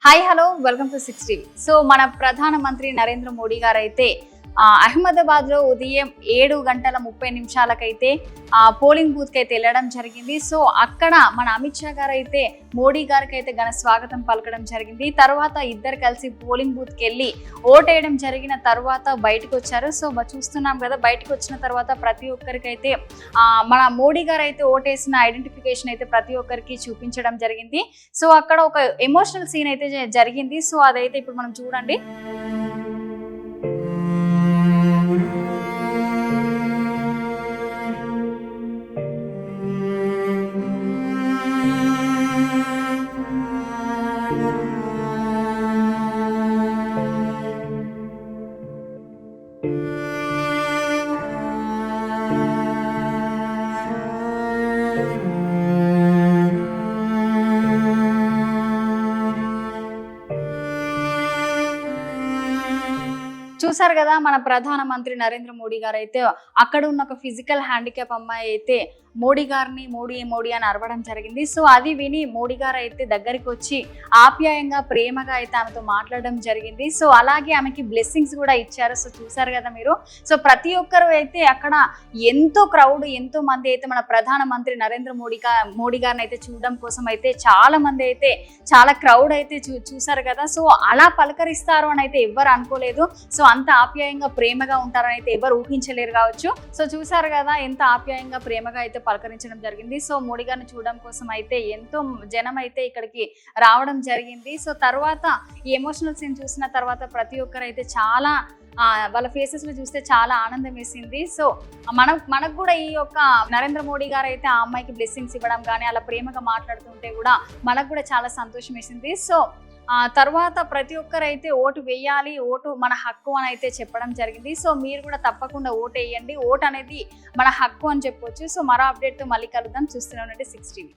Hi hello welcome to 60. So మన ప్రధానమంత్రి నరేంద్ర మోడీ గారు అయితే అహ్మదాబాద్ లో ఉదయం 7:30 పోలింగ్ బూత్ కి అయితే వెళ్ళడం జరిగింది. సో అక్కడ మన అమిత్ షా గారు అయితే మోడీ గారికి అయితే ఘన స్వాగతం పలకడం జరిగింది. తర్వాత ఇద్దరు కలిసి పోలింగ్ బూత్ కి వెళ్ళి ఓటేయడం జరిగిన తర్వాత బయటకు వచ్చారు. సో చూస్తున్నాం కదా, బయటకు వచ్చిన తర్వాత ప్రతి ఒక్కరికైతే మన మోడీ గారు అయితే ఓటేసిన ఐడెంటిఫికేషన్ అయితే ప్రతి ఒక్కరికి చూపించడం జరిగింది. సో అక్కడ ఒక ఎమోషనల్ సీన్ అయితే జరిగింది. సో అదైతే ఇప్పుడు మనం చూడండి. చూసారు కదా, మన ప్రధానమంత్రి నరేంద్ర మోడీ గారు అయితే అక్కడ ఉన్న ఒక ఫిజికల్ హ్యాండిక్యాప్ అమ్మాయి అయితే మోడీ గారిని మోడీ మోడీ అని అరవడం జరిగింది. సో అది విని మోడీ గారు అయితే దగ్గరికి వచ్చి ఆప్యాయంగా ప్రేమగా అయితే ఆమెతో మాట్లాడడం జరిగింది. సో అలాగే ఆమెకి బ్లెస్సింగ్స్ కూడా ఇచ్చారు. సో చూసారు కదా మీరు. సో ప్రతి ఒక్కరు అయితే అక్కడ ఎంతో క్రౌడ్, ఎంతో మంది అయితే మన ప్రధానమంత్రి నరేంద్ర మోడీ గారిని అయితే చూడడం కోసం అయితే చాలా మంది అయితే చాలా క్రౌడ్ అయితే చూసారు కదా. సో అలా పలకరిస్తారు అని అయితే ఎవ్వరు అనుకోలేదు. సో అంత ఆప్యాయంగా ప్రేమగా ఉంటారని అయితే ఎవరు ఊహించలేరు కావచ్చు. సో చూసారు కదా, ఎంత ఆప్యాయంగా ప్రేమగా అయితే పలకరించడం జరిగింది. సో మోడీ గారిని చూడడం కోసం అయితే ఎంతో జనం అయితే ఇక్కడికి రావడం జరిగింది. సో తర్వాత ఈ ఎమోషనల్ సీన్ చూసిన తర్వాత ప్రతి ఒక్కరు అయితే చాలా వాళ్ళ ఫేసెస్ లో చూస్తే చాలా ఆనందం వేసింది. సో మనకు కూడా ఈ యొక్క నరేంద్ర మోడీ గారు అయితే ఆ అమ్మాయికి బ్లెస్సింగ్స్ ఇవ్వడం కానీ అలా ప్రేమగా మాట్లాడుతుంటే కూడా మనకు కూడా చాలా సంతోషం వేసింది. సో తర్వాత ప్రతి ఒక్కరైతే ఓటు వేయాలి, ఓటు మన హక్కు అని అయితే చెప్పడం జరిగింది. సో మీరు కూడా తప్పకుండా ఓటు వేయండి. ఓటు అనేది మన హక్కు అని చెప్పొచ్చు. సో మరో అప్డేట్తో మళ్ళీ కలుద్దాం. చూస్తూనే ఉండండి 60.